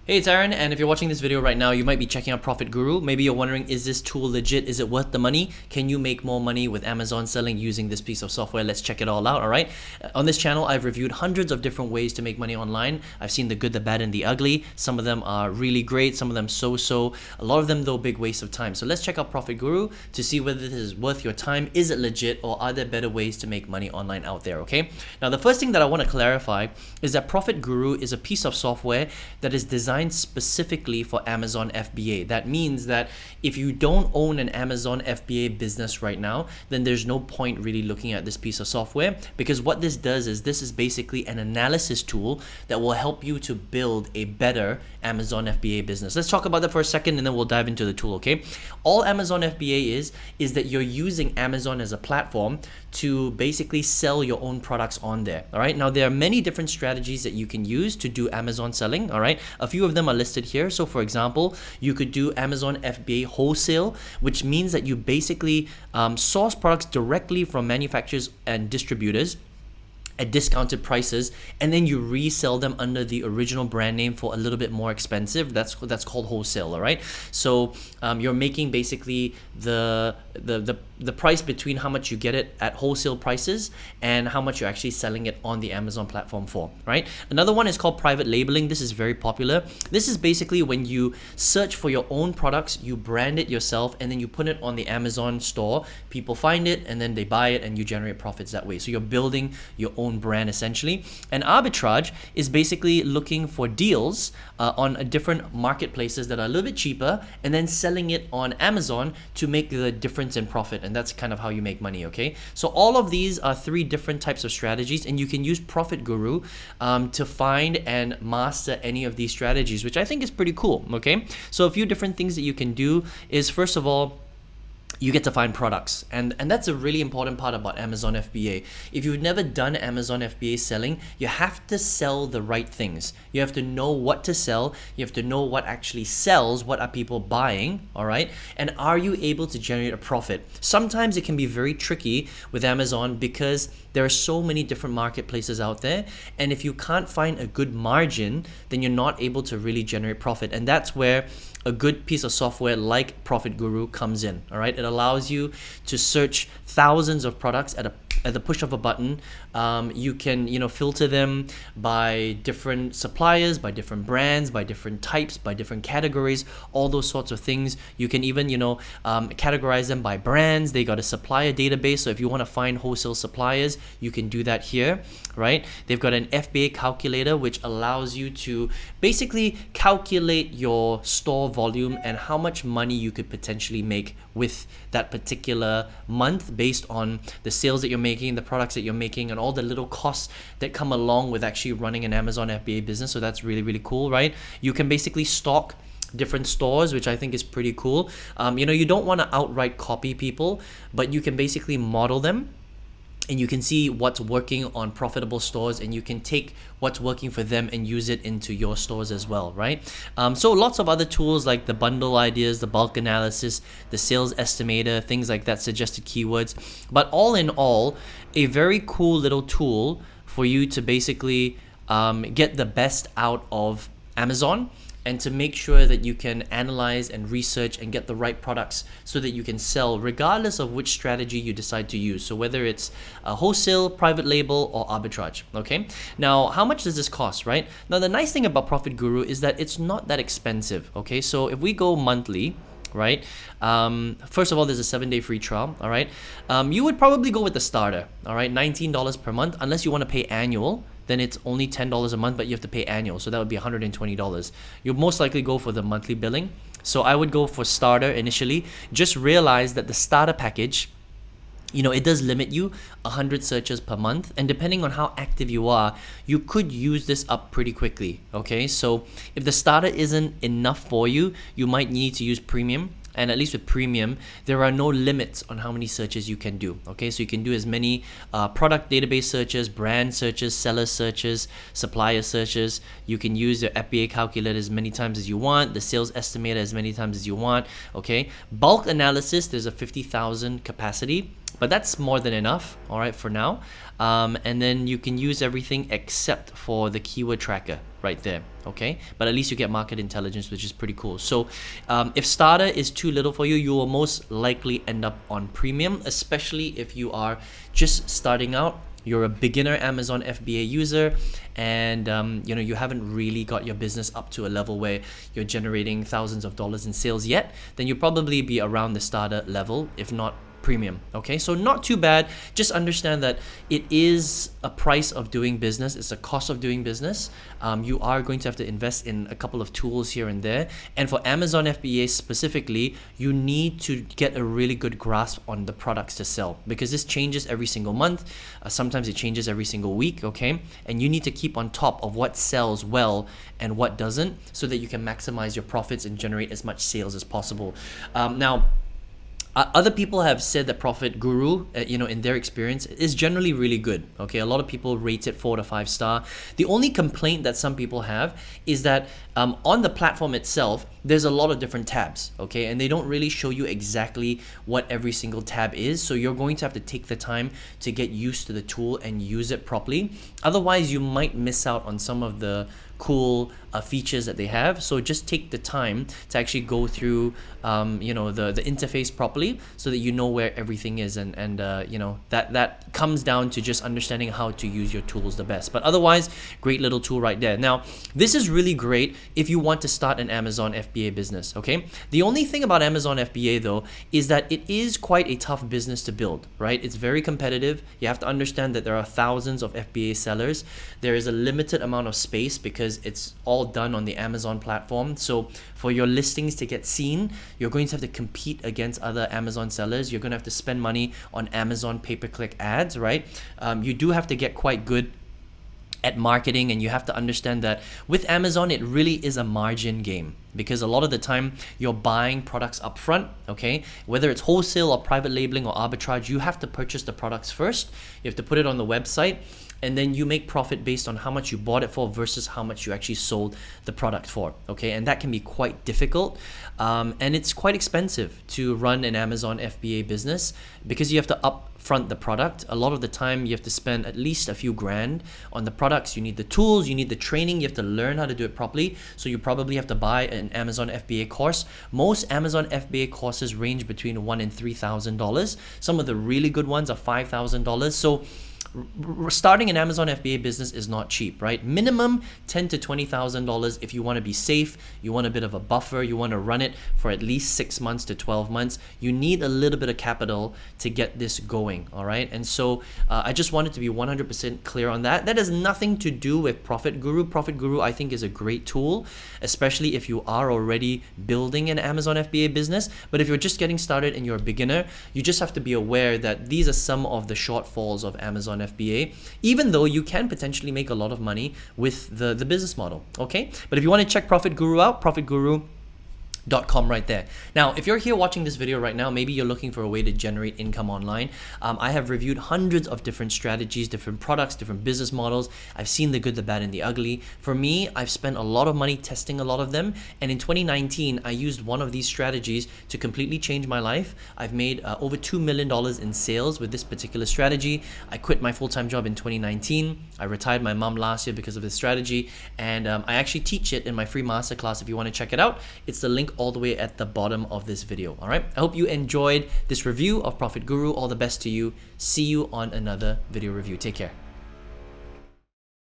Hey, it's Aaron, and if you're watching this video right now, you might be checking out Profit Guru. Maybe you're wondering, is this tool legit? Is it worth the money? Can you make more money with Amazon selling using this piece of software? Let's check it all out, all right? On this channel, I've reviewed hundreds of different ways to make money online. I've seen the good, the bad, and the ugly. Some of them are really great, some of them so-so. A lot of them, though, big waste of time. So let's check out Profit Guru to see whether this is worth your time. Is it legit, or are there better ways to make money online out there, okay? Now, the first thing that I want to clarify is that Profit Guru is a piece of software that is designed specifically for Amazon FBA. That means that if you don't own an Amazon FBA business right now, then there's no point really looking at this piece of software, because what this does is this is basically an analysis tool that will help you to build a better Amazon FBA business. Let's talk about that for a second and then we'll dive into the tool, okay? All Amazon FBA is that you're using Amazon as a platform to basically sell your own products on there, all right? Now, there are many different strategies that you can use to do Amazon selling, all right? A few of them are listed here. So for example, you could do Amazon FBA wholesale, which means that you basically source products directly from manufacturers and distributors at discounted prices, and then you resell them under the original brand name for a little bit more expensive. That's called wholesale, all right? So you're making basically the price between how much you get it at wholesale prices and how much you're actually selling it on the Amazon platform for, right? Another one is called private labeling. This is very popular. This is basically when you search for your own products, you brand it yourself, and then you put it on the Amazon store. People find it and then they buy it and you generate profits that way. So you're building your own brand essentially. And arbitrage is basically looking for deals on different marketplaces that are a little bit cheaper and then selling it on Amazon to make the difference in profit. And that's kind of how you make money, okay? So all of these are three different types of strategies, and you can use Profit Guru to find and master any of these strategies, which I think is pretty cool, okay? So a few different things that you can do is, first of all, you get to find products, and that's a really important part about Amazon FBA. If you've never done Amazon FBA selling, you have to sell the right things. You have to know what to sell. You have to know what actually sells. What are people buying, all right? And are you able to generate a profit? Sometimes it can be very tricky with Amazon because there are so many different marketplaces out there, and if you can't find a good margin, then you're not able to really generate profit. And that's where a good piece of software like Profit Guru comes in, all right? It allows you to search thousands of products at the push of a button. You can, filter them by different suppliers, by different brands, by different types, by different categories, all those sorts of things. You can even, categorize them by brands. They got a supplier database, so if you want to find wholesale suppliers, you can do that here, right? They've got an FBA calculator, which allows you to basically calculate your store volume and how much money you could potentially make with that particular month based on the sales that you're making, the products that you're making, and all the little costs that come along with actually running an Amazon FBA business. So that's really, really cool, right? You can basically stock different stores, which I think is pretty cool. You don't want to outright copy people, but you can basically model them, and you can see what's working on profitable stores, and you can take what's working for them and use it into your stores as well, right? So lots of other tools like the bundle ideas, the bulk analysis, the sales estimator, things like that, suggested keywords. But all in all, a very cool little tool for you to basically get the best out of Amazon, and to make sure that you can analyze and research and get the right products so that you can sell regardless of which strategy you decide to use. So whether it's a wholesale, private label, or arbitrage, okay? Now, how much does this cost, right? Now, the nice thing about Profit Guru is that it's not that expensive, okay? So if we go monthly, right? First of all, there's a 7-day free trial, all right? You would probably go with the starter, all right? $19 per month, unless you want to pay annual. Then it's only $10 a month, but you have to pay annual. So that would be $120. You'll most likely go for the monthly billing. So I would go for starter initially. Just realize that the starter package, it does limit you 100 searches per month. And depending on how active you are, you could use this up pretty quickly, okay? So if the starter isn't enough for you, you might need to use premium. And at least with premium, there are no limits on how many searches you can do, okay? So you can do as many product database searches, brand searches, seller searches, supplier searches. You can use your FBA calculator as many times as you want, the sales estimator as many times as you want, okay? Bulk analysis, there's a 50,000 capacity, but that's more than enough, all right, for now. And then you can use everything except for the keyword tracker, right there, okay? But at least you get market intelligence, which is pretty cool. So if starter is too little for you, you will most likely end up on premium, especially if you are just starting out. You're a beginner Amazon FBA user, and you haven't really got your business up to a level where you're generating thousands of dollars in sales yet, then you'll probably be around the starter level, if not premium. Okay, so not too bad. Just understand that it is a price of doing business. It's a cost of doing business. You are going to have to invest in a couple of tools here and there. And for Amazon FBA specifically, you need to get a really good grasp on the products to sell, because this changes every single month. Sometimes it changes every single week. Okay, and you need to keep on top of what sells well and what doesn't, so that you can maximize your profits and generate as much sales as possible. Now, other people have said that profitguru, in their experience, is generally really good. Okay, a lot of people rate it 4 to 5 star. The only complaint that some people have is that on the platform itself, there's a lot of different tabs. Okay, and they don't really show you exactly what every single tab is. So you're going to have to take the time to get used to the tool and use it properly. Otherwise, you might miss out on some of the cool features that they have. So just take the time to actually go through the interface properly, so that you know where everything is, and that comes down to just understanding how to use your tools the best. But otherwise, great little tool right there. Now, this is really great if you want to start an Amazon FBA business. Okay, the only thing about Amazon FBA though is that it is quite a tough business to build, right? It's very competitive. You have to understand that there are thousands of FBA sellers. There is a limited amount of space because it's all done on the Amazon platform. So for your listings to get seen, you're going to have to compete against other Amazon sellers. You're going to have to spend money on Amazon pay-per-click ads, right? You do have to get quite good at marketing, and you have to understand that with Amazon, it really is a margin game, because a lot of the time you're buying products up front. Okay, whether it's wholesale or private labeling or arbitrage, you have to purchase the products first. You have to put it on the website, and then you make profit based on how much you bought it for versus how much you actually sold the product for. Okay, and that can be quite difficult, and it's quite expensive to run an Amazon FBA business, because you have to upfront the product. A lot of the time you have to spend at least a few grand on the products. You need the tools, you need the training, you have to learn how to do it properly. So you probably have to buy an Amazon FBA course. Most Amazon FBA courses range between $1,000 and $3,000. Some of the really good ones are $5,000. So starting an Amazon FBA business is not cheap, right? Minimum $10,000 to $20,000 if you want to be safe, you want a bit of a buffer, you want to run it for at least 6 months to 12 months. You need a little bit of capital to get this going, all right? And so I just wanted to be 100% clear on that. That has nothing to do with profitguru. profitguru, I think, is a great tool, especially if you are already building an Amazon FBA business. But if you're just getting started and you're a beginner, you just have to be aware that these are some of the shortfalls of Amazon FBA, even though you can potentially make a lot of money with the business model. Okay, but if you want to check profitguru out, profitguru.com right there. Now, if you're here watching this video right now, maybe you're looking for a way to generate income online. I have reviewed hundreds of different strategies, different products, different business models. I've seen the good, the bad, and the ugly. For me, I've spent a lot of money testing a lot of them. And in 2019, I used one of these strategies to completely change my life. I've made over $2 million in sales with this particular strategy. I quit my full-time job in 2019. I retired my mom last year because of this strategy. And I actually teach it in my free masterclass if you want to check it out. It's the link all the way at the bottom of this video. All right, I hope you enjoyed this review of profitguru. All the best to you. See you on another video review. Take care.